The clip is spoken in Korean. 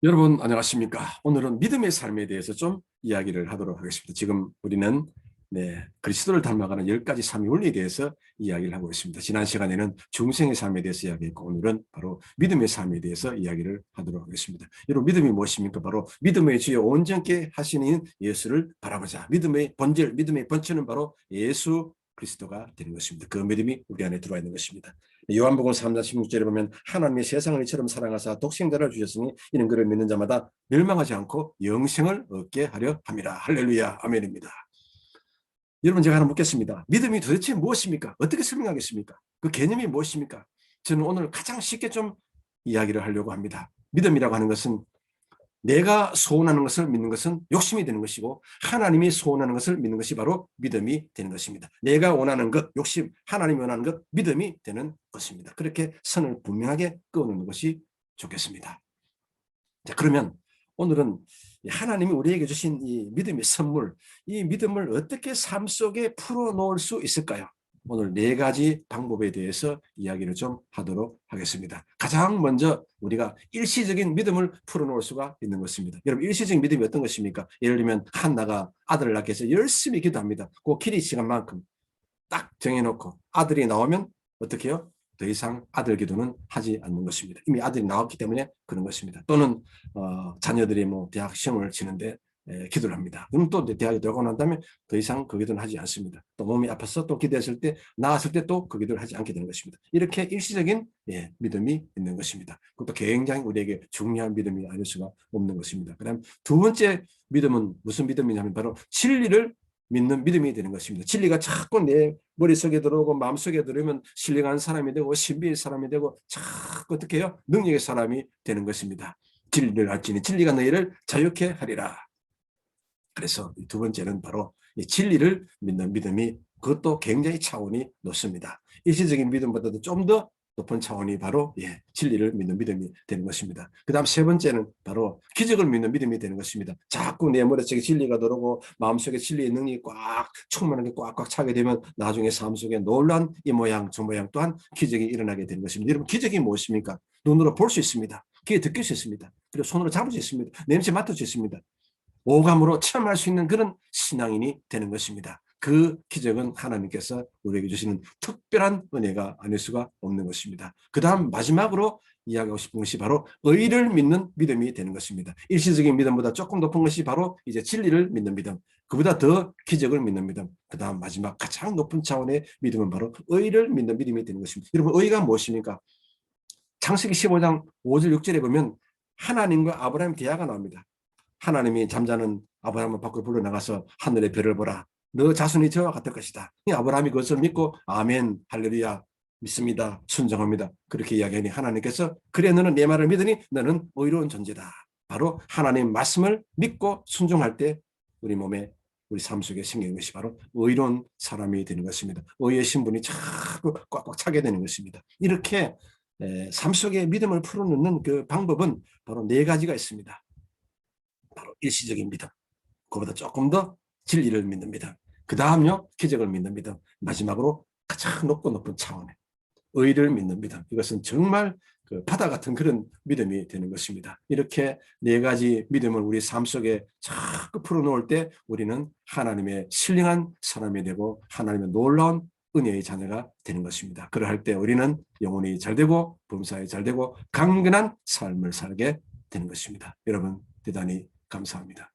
여러분 안녕하십니까? 오늘은 믿음의 삶에 대해서 좀 이야기를 하도록 하겠습니다. 지금 우리는 그리스도를 닮아가는 10가지 삶의 원리에 대해서 이야기를 하고 있습니다. 지난 시간에는 중생의 삶에 대해서 이야기했고 오늘은 바로 믿음의 삶에 대해서 이야기를 하도록 하겠습니다. 여러분 믿음이 무엇입니까? 바로 믿음의 주여 온전케 하시는 예수를 바라보자. 믿음의 본질, 믿음의 본체는 바로 예수 그리스도가 되는 것입니다. 그 믿음이 우리 안에 들어와 있는 것입니다. 요한복음 3장 16절에 보면 하나님이 세상을 이처럼 사랑하사 독생자를 주셨으니 이는 그를 믿는 자마다 멸망하지 않고 영생을 얻게 하려 함이라. 할렐루야 아멘입니다. 여러분 제가 하나 묻겠습니다. 믿음이 도대체 무엇입니까? 어떻게 설명하겠습니까? 그 개념이 무엇입니까? 저는 오늘 가장 쉽게 좀 이야기를 하려고 합니다. 믿음이라고 하는 것은 내가 소원하는 것을 믿는 것은 욕심이 되는 것이고 하나님이 소원하는 것을 믿는 것이 바로 믿음이 되는 것입니다. 내가 원하는 것, 욕심, 하나님이 원하는 것, 믿음이 되는 것입니다. 그렇게 선을 분명하게 그어놓는 것이 좋겠습니다. 자, 그러면 오늘은 하나님이 우리에게 주신 이 믿음의 선물, 이 믿음을 어떻게 삶 속에 풀어놓을 수 있을까요? 오늘 4가지 방법에 대해서 이야기를 좀 하도록 하겠습니다. 가장 먼저 우리가 일시적인 믿음을 풀어놓을 수가 있는 것입니다. 여러분 일시적인 믿음이 어떤 것입니까? 예를 들면 한나가 아들을 낳기 위해서 열심히 기도합니다. 그 길이 시간만큼 딱 정해놓고 아들이 나오면 어떻게 해요? 더 이상 아들 기도는 하지 않는 것입니다. 이미 아들이 나왔기 때문에 그런 것입니다. 또는 자녀들이 뭐 대학 시험을 치는데 기도를 합니다. 그럼 또 대학에 들어가고 난 다음에 더 이상 그 기도는 하지 않습니다. 또 몸이 아파서 또 기도했을 때 나았을 때 또 그 기도를 하지 않게 되는 것입니다. 이렇게 일시적인 믿음이 있는 것입니다. 그것도 굉장히 우리에게 중요한 믿음이 아닐 수가 없는 것입니다. 그다음 두 번째 믿음은 무슨 믿음이냐면 바로 진리를 믿는 믿음이 되는 것입니다. 진리가 자꾸 내 머릿속에 들어오고 마음속에 들어오면 신령한 사람이 되고 신비의 사람이 되고 자꾸 어떻게 해요? 능력의 사람이 되는 것입니다. 진리를 알지니 진리가 너희를 자유케 하리라. 그래서 두 번째는 바로 이 진리를 믿는 믿음이 그것도 굉장히 차원이 높습니다. 일시적인 믿음보다도 좀 더 높은 차원이 바로 진리를 믿는 믿음이 되는 것입니다. 그 다음 세 번째는 바로 기적을 믿는 믿음이 되는 것입니다. 자꾸 내 머릿속에 진리가 들어오고 마음속에 진리의 능력이 꽉 충만하게 꽉꽉 차게 되면 나중에 삶 속에 놀란 이 모양 저 모양 또한 기적이 일어나게 되는 것입니다. 여러분 기적이 무엇입니까? 눈으로 볼 수 있습니다. 귀에 듣길 수 있습니다. 그리고 손으로 잡을 수 있습니다. 냄새 맡을 수 있습니다. 오감으로 체험할 수 있는 그런 신앙인이 되는 것입니다. 그 기적은 하나님께서 우리에게 주시는 특별한 은혜가 아닐 수가 없는 것입니다. 그 다음 마지막으로 이야기하고 싶은 것이 바로 의를 믿는 믿음이 되는 것입니다. 일시적인 믿음보다 조금 높은 것이 바로 이제 진리를 믿는 믿음, 그보다 더 기적을 믿는 믿음, 그 다음 마지막 가장 높은 차원의 믿음은 바로 의를 믿는 믿음이 되는 것입니다. 여러분 의가 무엇입니까? 창세기 15장 5절 6절에 보면 하나님과 아브라함의 대화가 나옵니다. 하나님이 잠자는 아브라함을 밖으로 불러나가서 하늘의 별을 보라. 너 자손이 저와 같을 것이다. 아브라함이 그것을 믿고 아멘 할렐루야 믿습니다. 순종합니다. 그렇게 이야기하니 하나님께서 그래 너는 내 말을 믿으니 너는 의로운 존재다. 바로 하나님 말씀을 믿고 순종할 때 우리 몸에 우리 삶 속에 생기는 것이 바로 의로운 사람이 되는 것입니다. 의의 신분이 자꾸 꽉꽉 차게 되는 것입니다. 이렇게 삶 속에 믿음을 풀어놓는 그 방법은 바로 4가지가 있습니다. 바로 일시적인 믿음, 그보다 조금 더 진리를 믿는 믿음, 그 다음요 기적을 믿는 믿음, 마지막으로 가장 높은 차원의 의를 믿는 믿음. 이것은 정말 그 바다 같은 그런 믿음이 되는 것입니다. 이렇게 4가지 믿음을 우리 삶 속에 자꾸 풀어놓을 때 우리는 하나님의 신령한 사람이 되고 하나님의 놀라운 은혜의 자녀가 되는 것입니다. 그러할 때 우리는 영혼이 잘 되고 범사에 잘 되고 강건한 삶을 살게 되는 것입니다. 여러분 대단히 감사합니다.